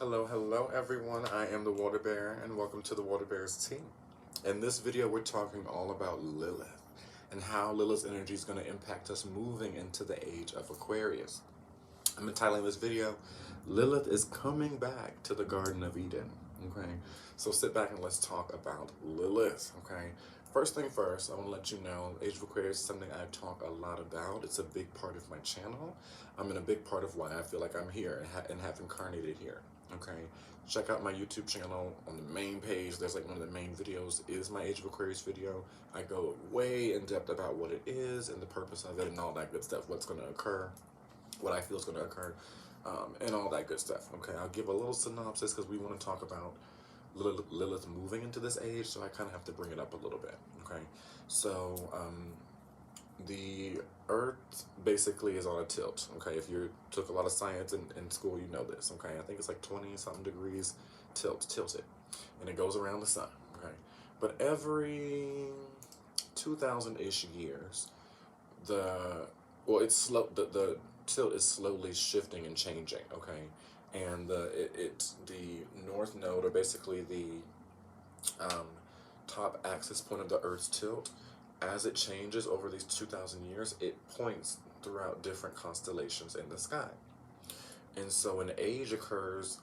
Hello everyone, I am the Water Bear and welcome to the Water Bears team. In this video we're talking all about Lilith and how Lilith's energy is going to impact us moving into the age of Aquarius. I'm entitling this video, Lilith is coming back to the Garden of Eden, okay? So sit back and let's talk about Lilith, okay? First thing first, I want to let you know, Age of Aquarius is something I talk a lot about. It's a big part of my channel. And a big part of why I feel like I'm here and have incarnated here, okay? Check out my YouTube channel. On the main page, there's like one of the main videos is my Age of Aquarius video. I go way in depth about what it is and the purpose of it and all that good stuff, what's going to occur, what I feel is going to occur, and all that good stuff, okay? I'll give a little synopsis because we want to talk about Lilith moving into this age, so I kind of have to bring it up a little bit, okay? So, the Earth basically is on a tilt, okay? If you took a lot of science in school, you know this, okay? I think it's like 20-something degrees tilted, and it goes around the sun, okay? But every 2,000-ish years, the tilt is slowly shifting and changing, okay? And the north node, or basically the top axis point of the Earth's tilt, as it changes over these 2,000 years, it points throughout different constellations in the sky. And so an age occurs,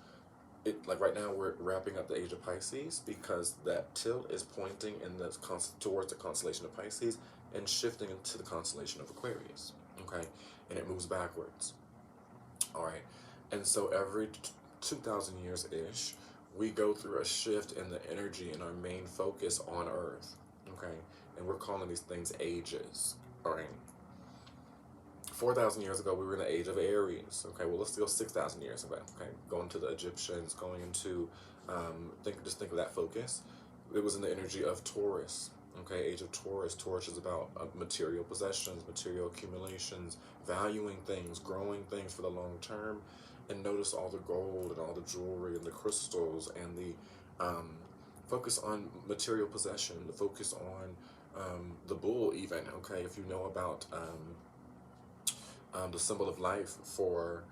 like right now we're wrapping up the Age of Pisces because that tilt is pointing towards the constellation of Pisces and shifting into the constellation of Aquarius, okay? And it moves backwards, all right? And so every 2,000 years-ish, we go through a shift in the energy and our main focus on Earth, okay? And we're calling these things ages, all right? 4,000 years ago, we were in the age of Aries, okay? Well, let's go 6,000 years ago, okay? Going to the Egyptians, going into, just think of that focus. It was in the energy of Taurus, okay? Age of Taurus. Taurus is about material possessions, material accumulations, valuing things, growing things for the long term. And notice all the gold and all the jewelry and the crystals and the focus on material possession, the focus on the bull even, okay? If you know about the symbol of life for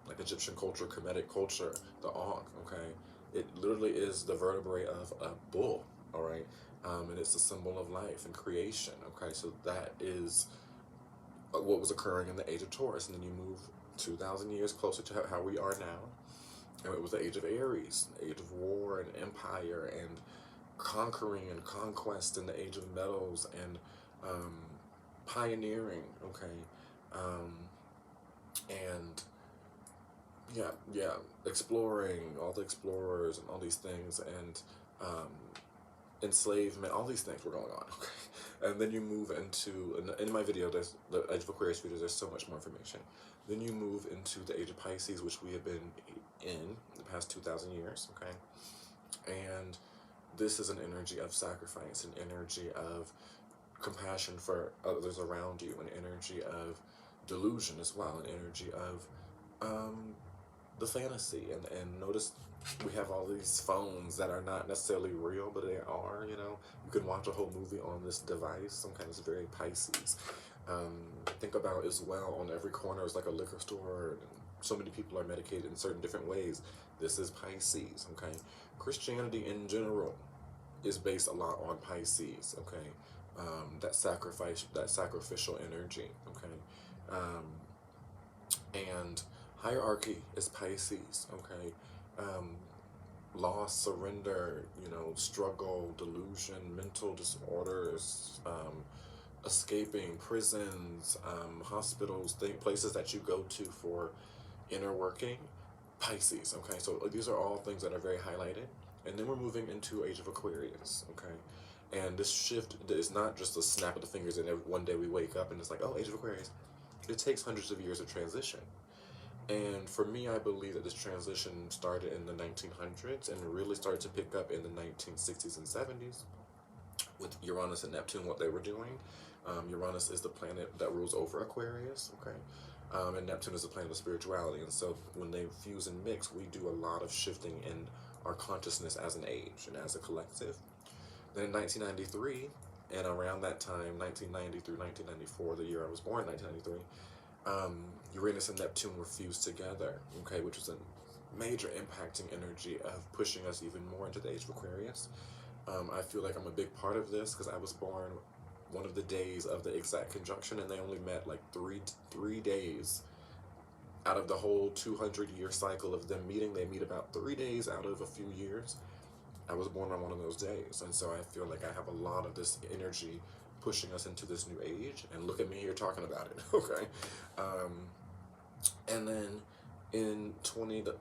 like Egyptian culture, Kemetic culture, the Ankh, okay? It literally is the vertebrae of a bull, all right? And it's the symbol of life and creation, okay? So that is what was occurring in the Age of Taurus. And then you move 2,000 years closer to how we are now, and it was the Age of Aries, Age of war and empire and conquering and conquest, in the Age of Metals and pioneering, okay? And exploring, all the explorers and all these things, and enslavement, all these things were going on, okay? And then you move into, in my video, there's the Age of Aquarius videos, there's so much more information. Then you move into the Age of Pisces, which we have been in the past 2,000 years, okay? And this is an energy of sacrifice, an energy of compassion for others around you, an energy of delusion as well, an energy of the fantasy. And notice we have all these phones that are not necessarily real, but they are, you know. You can watch a whole movie on this device, some kind of very Pisces. Think about as well, on every corner is like a liquor store, and so many people are medicated in certain different ways. This is Pisces, okay? Christianity in general is based a lot on Pisces, okay? That sacrificial energy, okay? And hierarchy is Pisces, okay? Loss, surrender, you know, struggle, delusion, mental disorders, escaping, prisons, hospitals, places that you go to for inner working, Pisces, okay? So these are all things that are very highlighted. And then we're moving into Age of Aquarius, okay? And this shift is not just a snap of the fingers and one day we wake up and it's like, oh, Age of Aquarius. It takes hundreds of years of transition. And for me, I believe that this transition started in the 1900s and really started to pick up in the 1960s and 70s with Uranus and Neptune, what they were doing. Uranus is the planet that rules over Aquarius, okay? And Neptune is the planet of spirituality. And so when they fuse and mix, we do a lot of shifting in our consciousness as an age and as a collective. Then in 1993, and around that time, 1990 through 1994, the year I was born, 1993, Uranus and Neptune were fused together, okay, which was a major impacting energy of pushing us even more into the age of Aquarius. I feel like I'm a big part of this because I was born one of the days of the exact conjunction, and they only met like three days out of the whole 200-year cycle of them meeting. They meet about 3 days out of a few years. I was born on one of those days, and so I feel like I have a lot of this energy pushing us into this new age. And look at me here talking about it, okay? And then in 2010,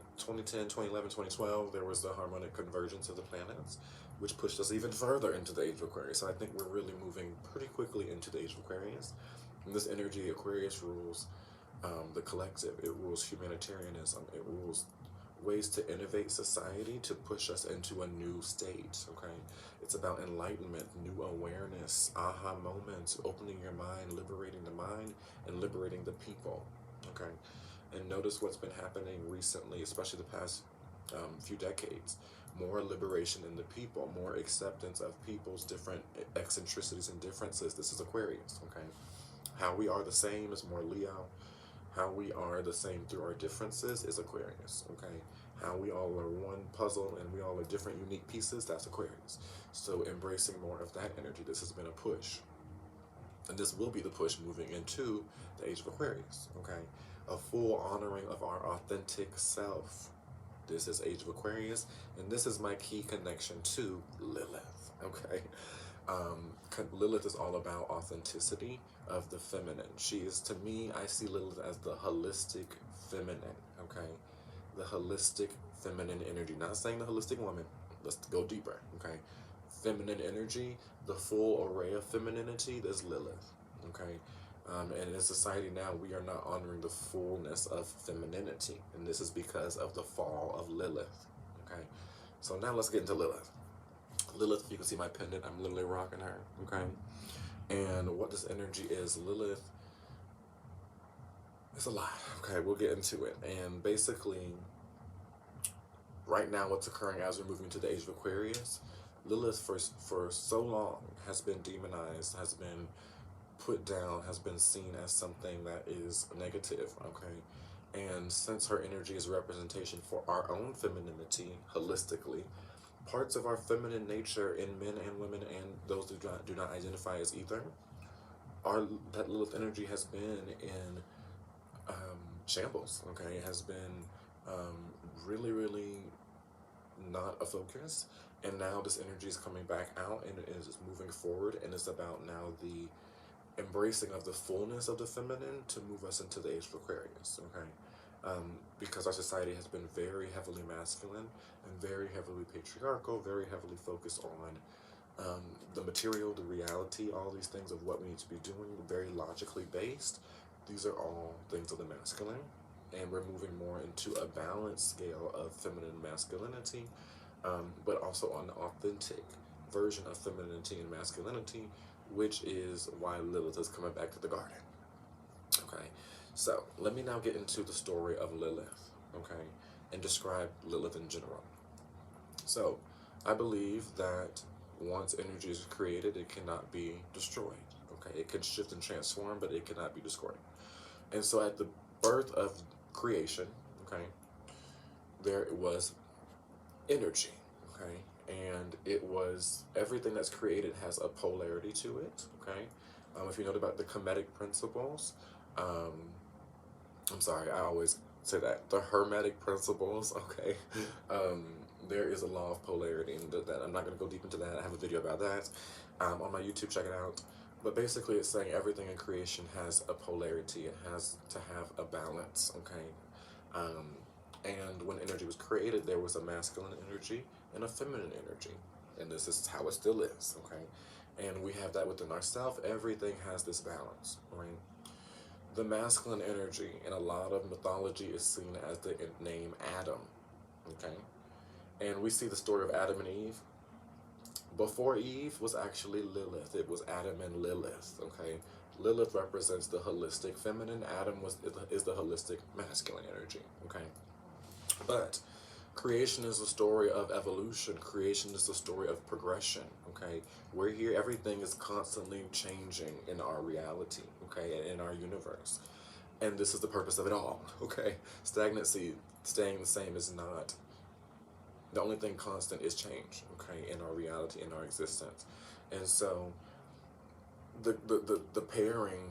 2011, 2012, there was the harmonic convergence of the planets, which pushed us even further into the age of Aquarius. So I think we're really moving pretty quickly into the age of Aquarius. And this energy, Aquarius, rules the collective. It rules humanitarianism. It rules ways to innovate society to push us into a new state, okay? It's about enlightenment, new awareness, aha moments, opening your mind, liberating the mind, and liberating the people, okay? And notice what's been happening recently, especially the past few decades. More liberation in the people, more acceptance of people's different eccentricities and differences. This is Aquarius, okay? How we are the same is more Leo. How we are the same through our differences is Aquarius, okay? How we all are one puzzle and we all are different unique pieces, that's Aquarius. So embracing more of that energy, this has been a push. And this will be the push moving into the age of Aquarius, okay? A full honoring of our authentic self. This is Age of Aquarius, and this is my key connection to Lilith, okay? Lilith is all about authenticity of the feminine. She is, to me, I see Lilith as the holistic feminine, okay? The holistic feminine energy. Not saying the holistic woman. Let's go deeper, okay? Feminine energy, the full array of femininity, there's Lilith, okay? And in society now, we are not honoring the fullness of femininity, and this is because of the fall of Lilith, okay? So now let's get into Lilith. Lilith, if you can see my pendant, I'm literally rocking her, okay? And what this energy is, Lilith, it's a lot, okay? We'll get into it. And basically, right now, what's occurring as we're moving to the age of Aquarius, Lilith for so long has been demonized, has been put down, has been seen as something that is negative, okay? And since her energy is a representation for our own femininity, holistically, parts of our feminine nature in men and women and those who do not identify as either, that Lilith energy has been in shambles, okay? It has been really, really not a focus. And now this energy is coming back out and it is moving forward, and it's about now the embracing of the fullness of the feminine to move us into the age of Aquarius, okay? Because our society has been very heavily masculine and very heavily patriarchal, very heavily focused on the material, the reality, all these things of what we need to be doing, very logically based. These are all things of the masculine, and we're moving more into a balanced scale of feminine masculinity, but also an authentic version of femininity and masculinity, which is why Lilith is coming back to the garden. Okay, so let me now get into the story of Lilith, okay, and describe Lilith in general. So, I believe that once energy is created, it cannot be destroyed, okay? It can shift and transform, but it cannot be destroyed. And so at the birth of creation, okay, there was energy, okay? And it was, everything that's created has a polarity to it, okay? If you know about the Kemetic principles, I'm sorry, I always say that, the Hermetic principles, okay? There is a law of polarity, and that I'm not going to go deep into that. I have a video about that on my YouTube, check it out. But basically it's saying everything in creation has a polarity. It has to have a balance, okay? And when energy was created, there was a masculine energy and a feminine energy. And this is how it still is, okay? And we have that within ourselves. Everything has this balance, right? The masculine energy in a lot of mythology is seen as the name Adam, okay? And we see the story of Adam and Eve. Before Eve was actually Lilith. It was Adam and Lilith, okay? Lilith represents the holistic feminine. Adam is the holistic masculine energy, okay? But creation is a story of evolution. Creation is a story of progression, okay? We're here, everything is constantly changing in our reality, okay, in our universe. And this is the purpose of it all, okay? Stagnancy, staying the same is not. The only thing constant is change, okay, in our reality, in our existence. And so the pairing,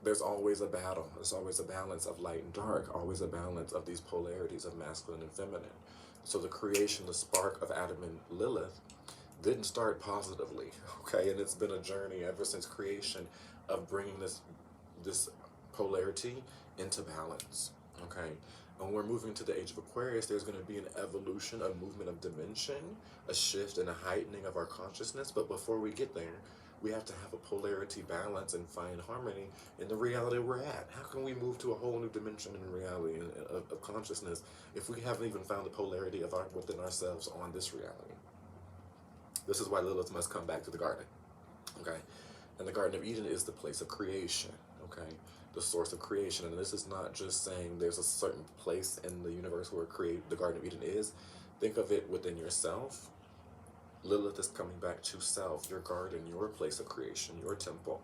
there's always a battle. There's always a balance of light and dark, always a balance of these polarities of masculine and feminine. So the creation, the spark of Adam and Lilith didn't start positively, okay? And it's been a journey ever since creation of bringing this polarity into balance, okay? When we're moving to the age of Aquarius, there's going to be an evolution, a movement of dimension, a shift and a heightening of our consciousness. But before we get there, we have to have a polarity balance and find harmony in the reality we're at. How can we move to a whole new dimension in reality of consciousness if we haven't even found the polarity of within ourselves on this reality? This is why Lilith must come back to the garden, okay? And the Garden of Eden is the place of creation, okay? The source of creation. And this is not just saying there's a certain place in the universe where the Garden of Eden is. Think of it within yourself. Lilith is coming back to self, your garden, your place of creation, your temple.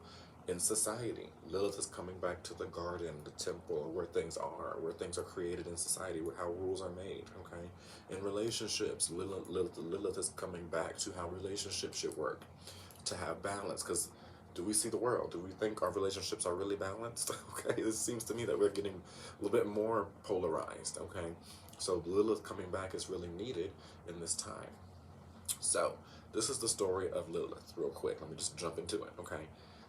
In society, Lilith is coming back to the garden, the temple, where things are created in society, how rules are made, okay? In relationships, Lilith is coming back to how relationships should work, to have balance, because do we see the world? Do we think our relationships are really balanced? Okay, it seems to me that we're getting a little bit more polarized, okay? So Lilith coming back is really needed in this time. So this is the story of Lilith, real quick. Let me just jump into it, okay?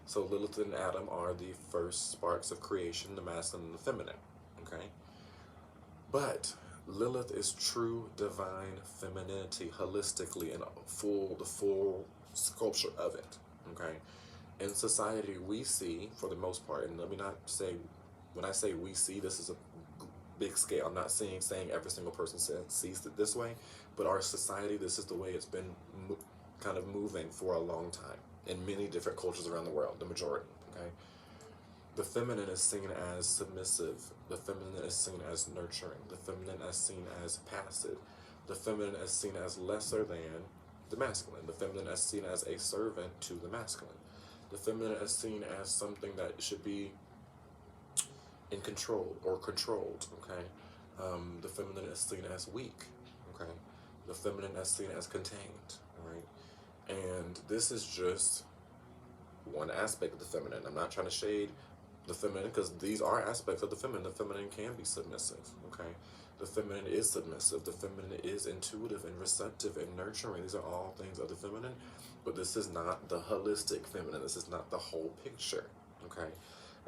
So Lilith and Adam are the first sparks of creation, the masculine and the feminine, okay? But Lilith is true divine femininity holistically and the full sculpture of it, okay? In society, we see, for the most part, and let me not say, when I say we see, this is a big scale. I'm not saying every single person sees it this way, but our society, this is the way it's been kind of moving for a long time in many different cultures around the world, the majority, okay? The feminine is seen as submissive. The feminine is seen as nurturing. The feminine is seen as passive. The feminine is seen as lesser than the masculine. The feminine is seen as a servant to the masculine. The feminine is seen as something that should be in control or controlled, okay? The feminine is seen as weak, okay? The feminine is seen as contained, all right? And this is just one aspect of the feminine. I'm not trying to shade the feminine because these are aspects of the feminine. The feminine can be submissive, okay? The feminine is submissive. The feminine is intuitive and receptive and nurturing. These are all things of the feminine, but this is not the holistic feminine. This is not the whole picture, okay?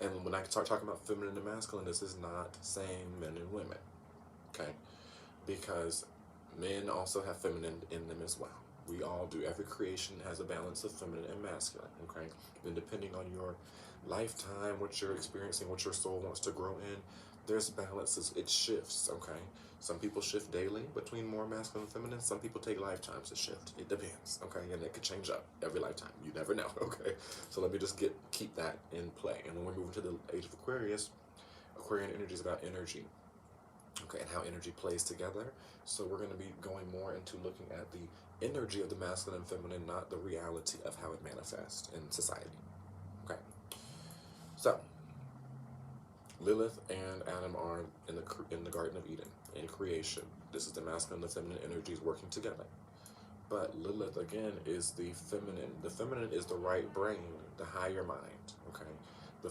And when I start talking about feminine and masculine, this is not saying men and women, okay? Because men also have feminine in them as well. We all do. Every creation has a balance of feminine and masculine, okay? And depending on your lifetime, what you're experiencing, what your soul wants to grow in, there's balances. It shifts, okay? Some people shift daily between more masculine and feminine. Some people take lifetimes to shift. It depends, okay? And it could change up every lifetime. You never know, okay? So let me just keep that in play. And when we're moving to the age of Aquarius, Aquarian energy is about energy, okay, and how energy plays together. So we're going to be going more into looking at the energy of the masculine and feminine, not the reality of how it manifests in society, okay? So Lilith and Adam are in the Garden of Eden, in creation. This is the masculine and the feminine energies working together. But Lilith, again, is the feminine. The feminine is the right brain, the higher mind, okay? The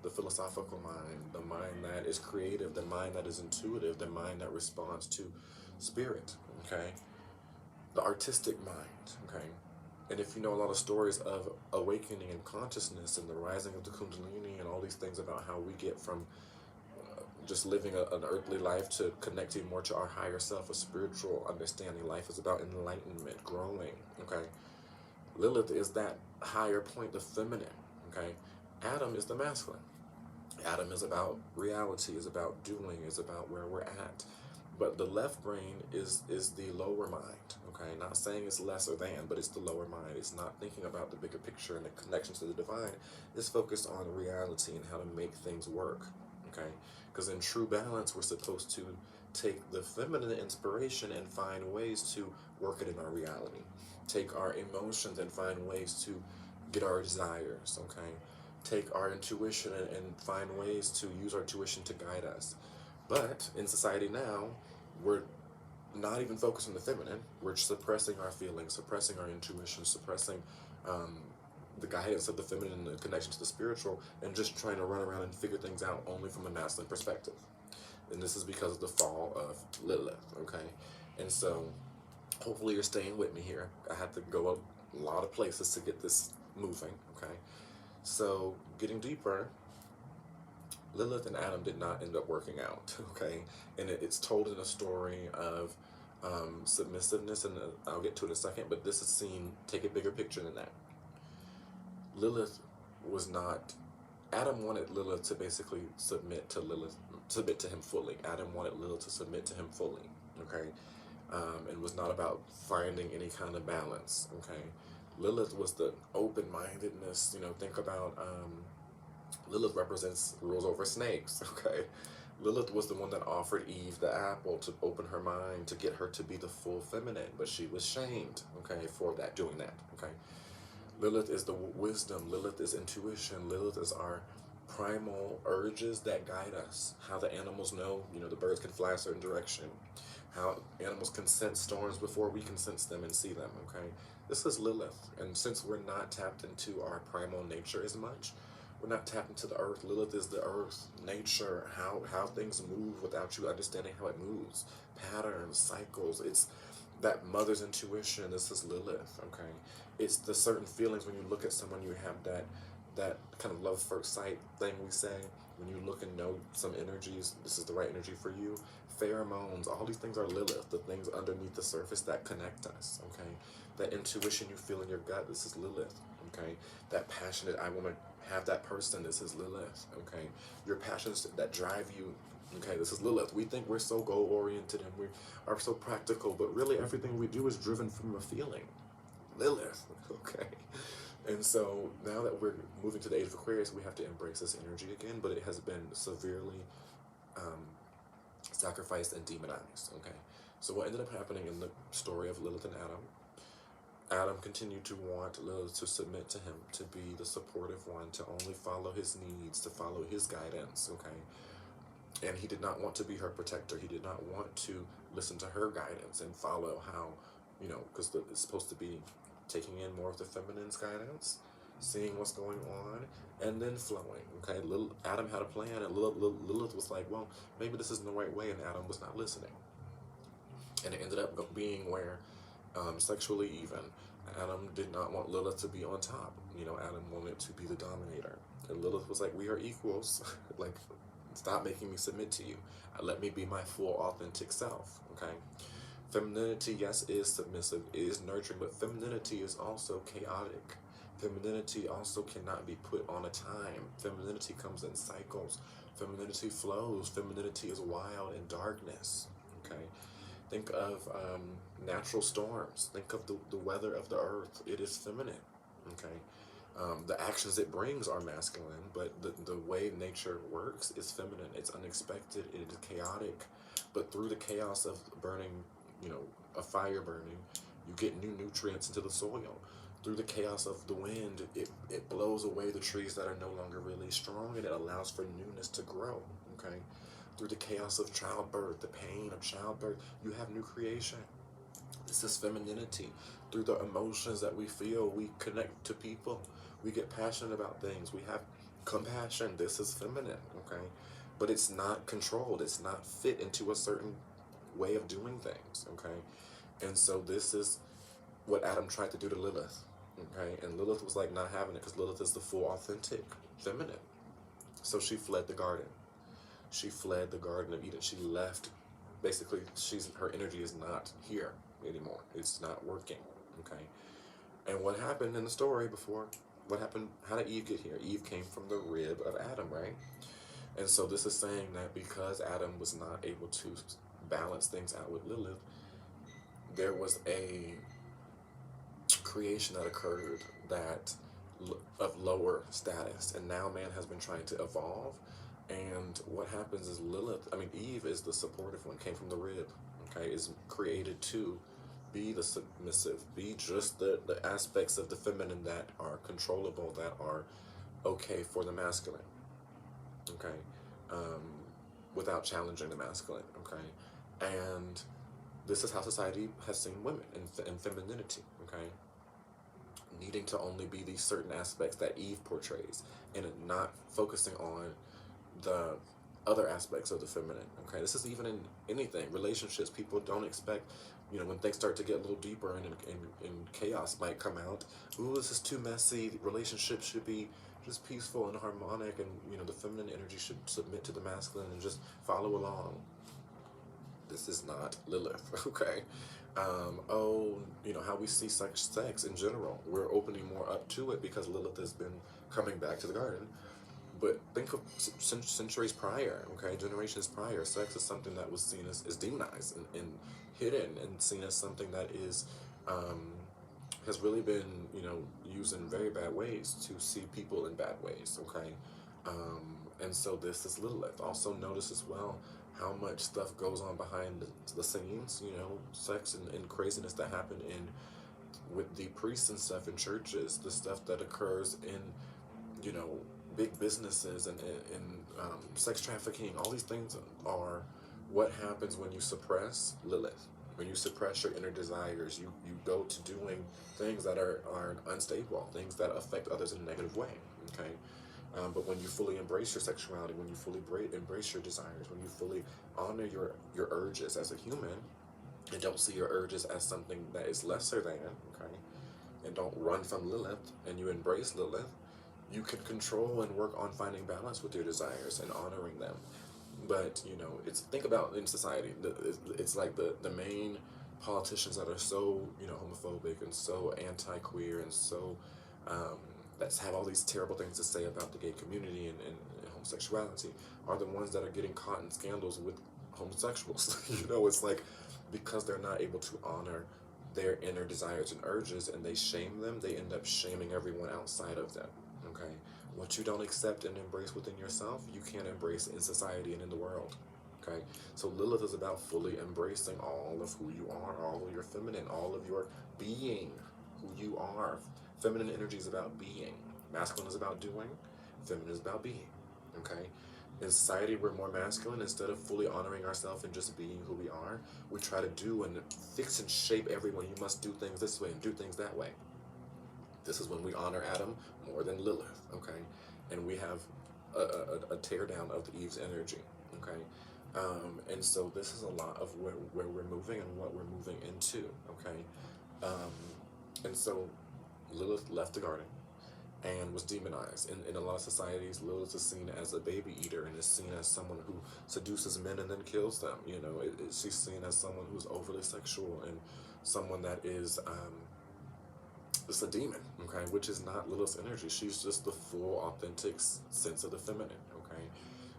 philosophical mind, the mind that is creative, the mind that is intuitive, the mind that responds to spirit, okay? The artistic mind, okay? And if you know a lot of stories of awakening and consciousness and the rising of the Kundalini and all these things about how we get from just living an earthly life to connecting more to our higher self, a spiritual understanding, life is about enlightenment, growing, okay? Lilith is that higher point, the feminine, okay? Adam is the masculine. Adam is about reality, is about doing, is about where we're at. But the left brain is the lower mind, okay? Not saying it's lesser than, but it's the lower mind. It's not thinking about the bigger picture and the connection to the divine. It's focused on reality and how to make things work, okay? Because in true balance, we're supposed to take the feminine inspiration and find ways to work it in our reality. Take our emotions and find ways to get our desires, okay? take our intuition and find ways to use our intuition to guide us. But in society now, we're not even focused on the feminine. We're suppressing our feelings, suppressing our intuition, suppressing um, the guidance of the feminine and the connection to the spiritual, and just trying to run around and figure things out only from a masculine perspective. And this is because of the fall of Lilith, okay? And so hopefully you're staying with me here. I had to go a lot of places to get this moving, okay? So getting deeper, Lilith and Adam did not end up working out, okay? And it's told in a story of submissiveness, and I'll get to it in a second, but this is seen, take a bigger picture than that. Lilith was not, Adam wanted Lilith to basically submit to him fully. Adam wanted Lilith to submit to him fully, okay? And was not about finding any kind of balance, okay? Lilith was the open-mindedness, think about, Lilith represents rules over snakes, okay? Lilith was the one that offered Eve the apple to open her mind, to get her to be the full feminine, but she was shamed, okay, for doing that, okay? Lilith is the wisdom, Lilith is intuition, Lilith is our primal urges that guide us. How the animals know, the birds can fly a certain direction. How animals can sense storms before we can sense them and see them, okay? This is Lilith, and since we're not tapped into our primal nature as much, we're not tapped into the earth. Lilith is the earth, nature, how things move without you understanding how it moves. Patterns, cycles, it's that mother's intuition. This is Lilith, okay? It's the certain feelings when you look at someone, you have that kind of love first sight thing we say. When you look and know some energies, this is the right energy for you. Pheromones, all these things are Lilith, the things underneath the surface that connect us, okay? That intuition you feel in your gut, this is Lilith, okay? That passionate, I want to have that person, this is Lilith, okay? Your passions that drive you, okay, this is Lilith. We think we're so goal-oriented and we are so practical, but really everything we do is driven from a feeling. Lilith, okay? And so now that we're moving to the age of Aquarius, we have to embrace this energy again, but it has been severely sacrificed and demonized, okay? So what ended up happening in the story of Lilith and Adam continued to want Lilith to submit to him, to be the supportive one, to only follow his needs, to follow his guidance, okay? And he did not want to be her protector. He did not want to listen to her guidance and follow how, because it's supposed to be taking in more of the feminine's guidance, seeing what's going on, and then flowing, okay? Adam had a plan, and Lilith was like, well, maybe this isn't the right way, and Adam was not listening. And it ended up being where, sexually even, Adam did not want Lilith to be on top. Adam wanted to be the dominator. And Lilith was like, we are equals. Like, stop making me submit to you. Let me be my full authentic self, okay? Femininity, yes, is submissive, is nurturing, but femininity is also chaotic. Femininity also cannot be put on a time. Femininity comes in cycles. Femininity flows. Femininity is wild in darkness, okay? Think of natural storms. Think of the weather of the earth. It is feminine, okay? The actions it brings are masculine, but the way nature works is feminine. It's unexpected. It is chaotic. But through the chaos of burning, a fire burning, you get new nutrients into the soil. Through the chaos of the wind, it blows away the trees that are no longer really strong, and it allows for newness to grow, okay? Through the chaos of childbirth, the pain of childbirth, you have new creation. This is femininity. Through the emotions that we feel, we connect to people. We get passionate about things. We have compassion. This is feminine, okay? But it's not controlled. It's not fit into a certain way of doing things, okay? And so this is what Adam tried to do to Lilith, okay? And Lilith was like not having it, because Lilith is the full authentic feminine. So she fled the garden. She fled the Garden of Eden. She left. Basically, her energy is not here anymore. It's not working, okay? And what happened in the story before, what happened, how did Eve get here? Eve came from the rib of Adam, right? And so this is saying that because Adam was not able to balance things out with Lilith, there was a creation that occurred of lower status, and now man has been trying to evolve. And what happens is Eve is the supportive one, came from the rib, okay, is created to be the submissive, be just the aspects of the feminine that are controllable, that are okay for the masculine, okay, um, without challenging the masculine, okay, and this is how society has seen women and femininity, okay, needing to only be these certain aspects that Eve portrays, and not focusing on the other aspects of the feminine. Okay, this is even in anything, relationships. People don't expect, you know, when things start to get a little deeper and chaos might come out. Ooh, this is too messy. Relationships should be just peaceful and harmonic, and you know, the feminine energy should submit to the masculine and just follow along. This is not Lilith, okay? Oh, you know, how we see sex in general. We're opening more up to it because Lilith has been coming back to the garden. But think of centuries prior, okay, generations prior, sex is something that was seen as demonized and hidden, and seen as something that is, um, has really been, you know, used in very bad ways to see people in bad ways, okay? And so this is Lilith. Also notice as well how much stuff goes on behind the scenes, you know, sex and craziness that happen in with the priests and stuff in churches, the stuff that occurs in, you know, big businesses and sex trafficking. All these things are what happens when you suppress Lilith. When you suppress your inner desires, you go to doing things that are unstable, things that affect others in a negative way, okay? But when you fully embrace your sexuality, when you fully embrace your desires, when you fully honor your urges as a human, and don't see your urges as something that is lesser than, okay? And don't run from Lilith, and you embrace Lilith, you can control and work on finding balance with your desires and honoring them. But you know, it's think about in society, it's like the main politicians that are so, you know, homophobic and so anti-queer and so that have all these terrible things to say about the gay community and homosexuality are the ones that are getting caught in scandals with homosexuals. You know, it's like because they're not able to honor their inner desires and urges, and they shame them, they end up shaming everyone outside of them. Okay, what you don't accept and embrace within yourself, you can't embrace in society and in the world. Okay, so Lilith is about fully embracing all of who you are, all of your feminine, all of your being, who you are. Feminine energy is about being. Masculine is about doing. Feminine is about being. Okay. In society, we're more masculine. Instead of fully honoring ourselves and just being who we are, we try to do and fix and shape everyone. You must do things this way and do things that way. This is when we honor Adam more than Lilith, okay? And we have a tear down of the Eve's energy, okay? And so this is a lot of where we're moving and what we're moving into, okay? Um, and so Lilith left the garden and was demonized. In a lot of societies, Lilith is seen as a baby eater and is seen as someone who seduces men and then kills them. You know, she's seen as someone who's overly sexual and someone that is it's a demon, okay, which is not Lilith's energy. She's just the full, authentic sense of the feminine, okay?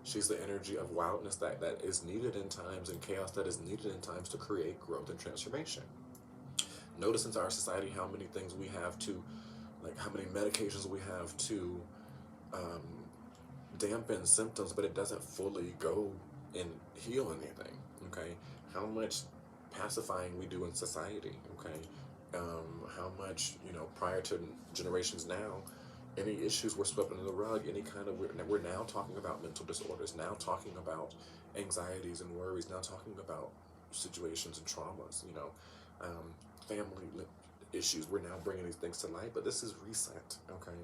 She's the energy of wildness that is needed in times, and chaos that is needed in times to create growth and transformation. Notice in our society how many things we have to, like how many medications we have to um, dampen symptoms, but it doesn't fully go and heal anything, okay? How much pacifying we do in society, okay? How much, you know, prior to generations now, any issues were swept under the rug, any kind of, we're now talking about mental disorders, now talking about anxieties and worries, now talking about situations and traumas, you know, family issues. We're now bringing these things to light, but this is reset, okay?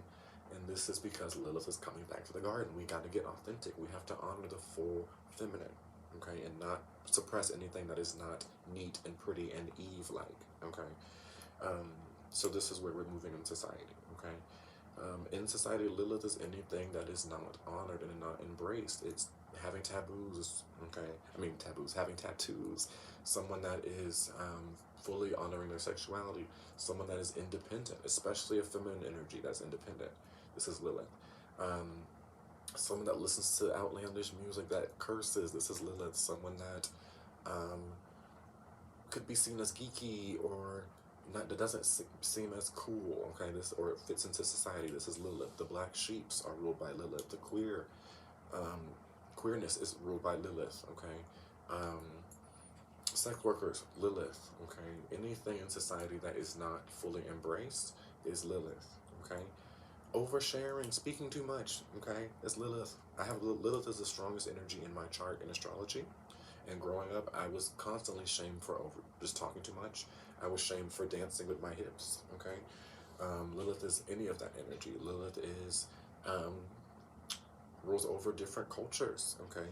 And this is because Lilith is coming back to the garden. We got to get authentic. We have to honor the full feminine, okay, and not suppress anything that is not neat and pretty and Eve-like, okay? So this is where we're moving in society, okay? In society, Lilith is anything that is not honored and not embraced. It's having taboos, okay? I mean taboos, having tattoos. Someone that is fully honoring their sexuality. Someone that is independent, especially a feminine energy that's independent. This is Lilith. Someone that listens to outlandish music that curses. This is Lilith. Someone that could be seen as geeky or not, that doesn't seem as cool, okay, this, or it fits into society. This is Lilith. The black sheeps are ruled by Lilith. The queerness is ruled by Lilith, okay? Sex workers, Lilith, okay? Anything in society that is not fully embraced is Lilith, okay? oversharing, speaking too much, okay? It's Lilith. Lilith is the strongest energy in my chart in astrology. And growing up, I was constantly shamed for just talking too much. I was shamed for dancing with my hips, okay? Lilith is any of that energy. Lilith is, um, rules over different cultures, okay?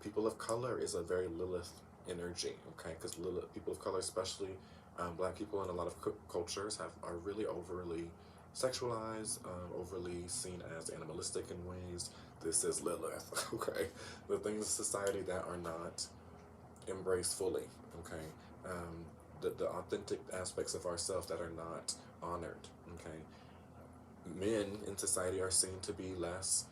People of color is a very Lilith energy, okay? Because Lilith, people of color, especially black people in a lot of cultures, are really overly sexualized, overly seen as animalistic in ways. This is Lilith, okay? The things in society that are not embraced fully, okay? The authentic aspects of ourselves that are not honored, okay? Men in society are seen to be less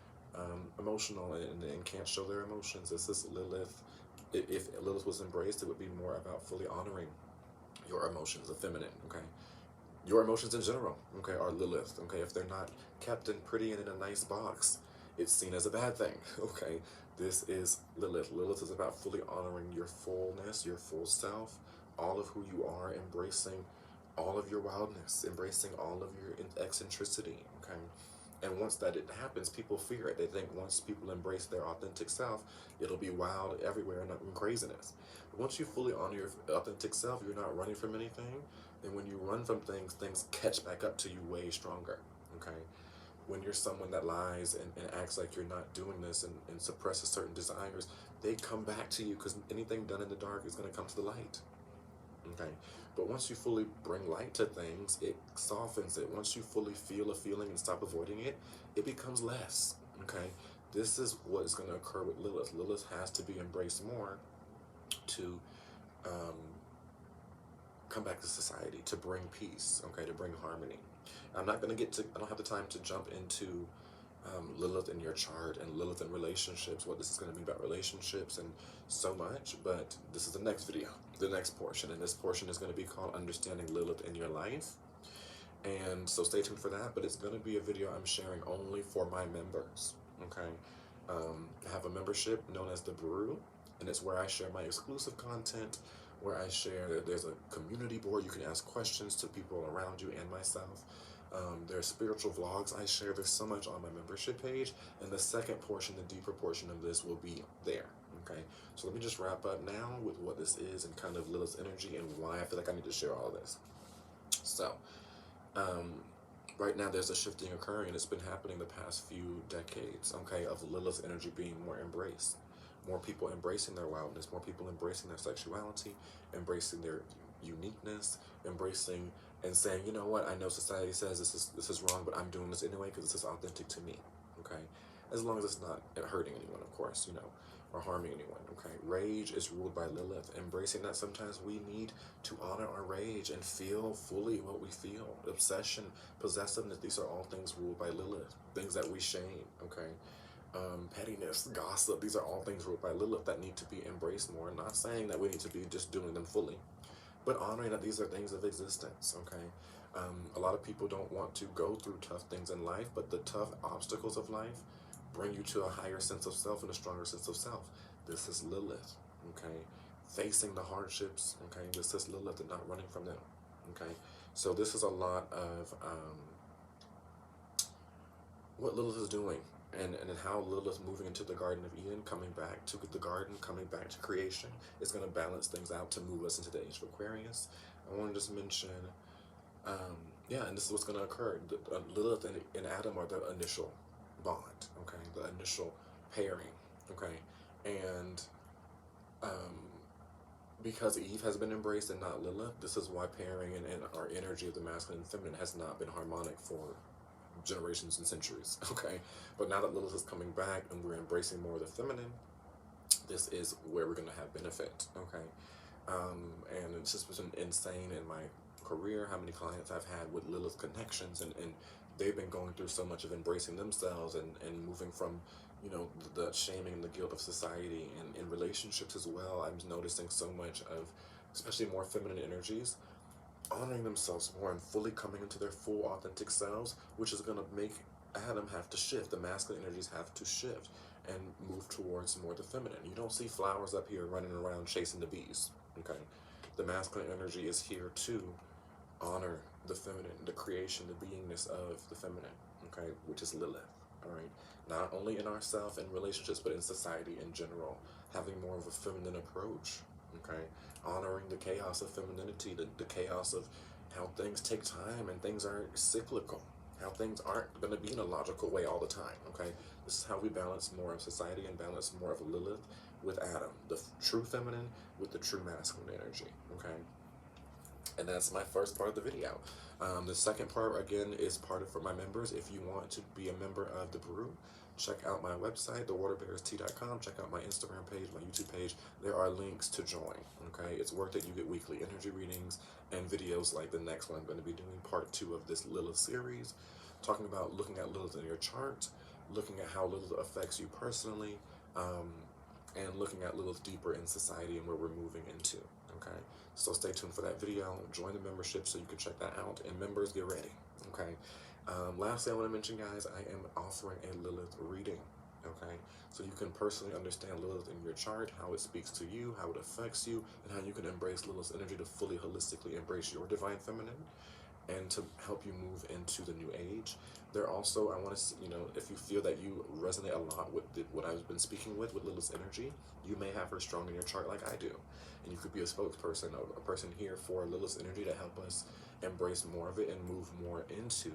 emotional and can't show their emotions. This is Lilith. If Lilith was embraced, it would be more about fully honoring your emotions, the feminine, okay? Your emotions in general, okay, are Lilith, okay? If they're not kept and pretty and in a nice box, it's seen as a bad thing, okay? This is Lilith. Lilith is about fully honoring your fullness, your full self, all of who you are, embracing all of your wildness, embracing all of your eccentricity, okay? And once that it happens, people fear it. They think once people embrace their authentic self, it'll be wild everywhere and craziness. But once you fully honor your authentic self, you're not running from anything. And when you run from things, things catch back up to you way stronger, okay? When you're someone that lies and acts like you're not doing this and suppresses certain desires, they come back to you because anything done in the dark is going to come to the light. Okay, but once you fully bring light to things, it softens it. Once you fully feel a feeling and stop avoiding it, it becomes less. Okay, this is what is going to occur with Lilith. Lilith has to be embraced more to um, come back to society, to bring peace, okay, to bring harmony. I'm not going to I don't have the time to jump into Lilith in your chart and Lilith in relationships, what this is going to mean about relationships and so much, but this is the next video, the next portion, and this portion is going to be called Understanding Lilith in Your Life. And so stay tuned for that, but it's going to be a video I'm sharing only for my members, okay? I have a membership known as the Brew, and it's where I share my exclusive content, where I share, there's a community board, you can ask questions to people around you and myself. There's spiritual vlogs I share. There's so much on my membership page, and the second portion, the deeper portion of this will be there, okay? So let me just wrap up now with what this is and kind of Lilith's energy and why I feel like I need to share all of this. So, right now there's a shifting occurring, and it's been happening the past few decades, okay, of Lilith's energy being more embraced. More people embracing their wildness, more people embracing their sexuality, embracing their uniqueness, embracing and saying, you know what, I know society says this is wrong, but I'm doing this anyway because this is authentic to me, okay? As long as it's not hurting anyone, of course, you know, or harming anyone, okay? Rage is ruled by Lilith. Embracing that sometimes we need to honor our rage and feel fully what we feel. Obsession, possessiveness, these are all things ruled by Lilith, things that we shame, okay? Pettiness, gossip, these are all things ruled by Lilith that need to be embraced more. I'm not saying that we need to be just doing them fully, but honoring that these are things of existence, okay? A lot of people don't want to go through tough things in life, but the tough obstacles of life bring you to a higher sense of self and a stronger sense of self. This is Lilith, okay? Facing the hardships, okay? This is Lilith and not running from them, okay? So this is a lot of what Lilith is doing and how Lilith moving into the Garden of Eden, coming back to the garden, coming back to creation, is going to balance things out to move us into the Age of Aquarius. I want to just mention, yeah, and this is what's going to occur. Lilith and Adam are the initial bond, okay, the initial pairing, okay, and because Eve has been embraced and not Lilith, this is why pairing and our energy of the masculine and feminine has not been harmonic for generations and centuries, okay? But now that Lilith is coming back and we're embracing more of the feminine, this is where we're going to have benefit, okay? And it's just been insane in my career how many clients I've had with Lilith connections, and they've been going through so much of embracing themselves and moving from, you know, the shaming and the guilt of society, and in relationships as well. I'm noticing so much of, especially more feminine energies, honoring themselves more and fully coming into their full authentic selves, which is going to make Adam have to shift. The masculine energies have to shift and move towards more the feminine. You don't see flowers up here running around chasing the bees, okay? The masculine energy is here to honor the feminine, the creation, the beingness of the feminine, okay, which is Lilith, all right? Not only in ourselves and relationships, but in society in general, having more of a feminine approach, okay? Honoring the chaos of femininity, the chaos of how things take time and things are cyclical, how things aren't going to be in a logical way all the time, okay? This is how we balance more of society and balance more of Lilith with Adam, the true feminine with the true masculine energy, okay? And that's my first part of the video. The second part, again, is part of for my members. If you want to be a member of the brew, check out my website, thewaterbearstea.com. Check out my Instagram page, my YouTube page. There are links to join, okay? It's worth it. You get weekly energy readings and videos like the next one. I'm going to be doing part 2 of this Lilith series, talking about looking at Lilith in your chart, looking at how Lilith affects you personally, and looking at Lilith deeper in society and where we're moving into, okay? So stay tuned for that video. Join the membership so you can check that out. And members, get ready, okay? Lastly, I want to mention, guys, I am offering a Lilith reading, okay? So you can personally understand Lilith in your chart, how it speaks to you, how it affects you, and how you can embrace Lilith's energy to fully holistically embrace your divine feminine and to help you move into the new age. There also, I want to, if you feel that you resonate a lot with what I've been speaking with Lilith's energy, you may have her strong in your chart like I do. And you could be a spokesperson, a person here for Lilith's energy to help us embrace more of it and move more into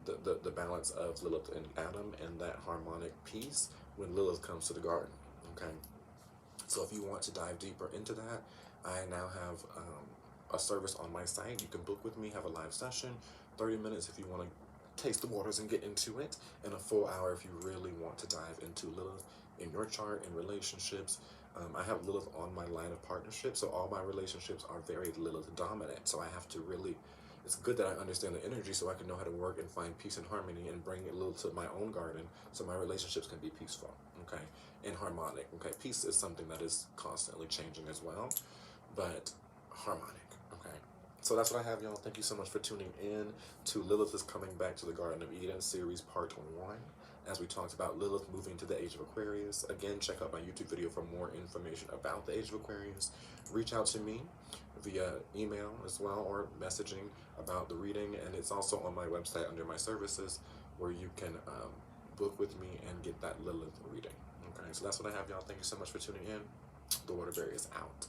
the balance of Lilith and Adam and that harmonic peace when Lilith comes to the garden, okay? So if you want to dive deeper into that, I now have a service on my site. You can book with me, have a live session, 30 minutes if you want to taste the waters and get into it, and a full hour if you really want to dive into Lilith in your chart, in relationships. I have Lilith on my line of partnership, so all my relationships are very Lilith dominant. So I have to really, it's good that I understand the energy so I can know how to work and find peace and harmony and bring it Lilith to my own garden so my relationships can be peaceful, okay, and harmonic, okay? Peace is something that is constantly changing as well, but harmonic, okay? So that's what I have, y'all. Thank you so much for tuning in to Lilith is Coming Back to the Garden of Eden series part 1. As we talked about Lilith moving to the Age of Aquarius. Again, check out my YouTube video for more information about the Age of Aquarius. Reach out to me via email as well or messaging about the reading. And it's also on my website under my services where you can book with me and get that Lilith reading. Okay, so that's what I have, y'all. Thank you so much for tuning in. The Water Bear is out.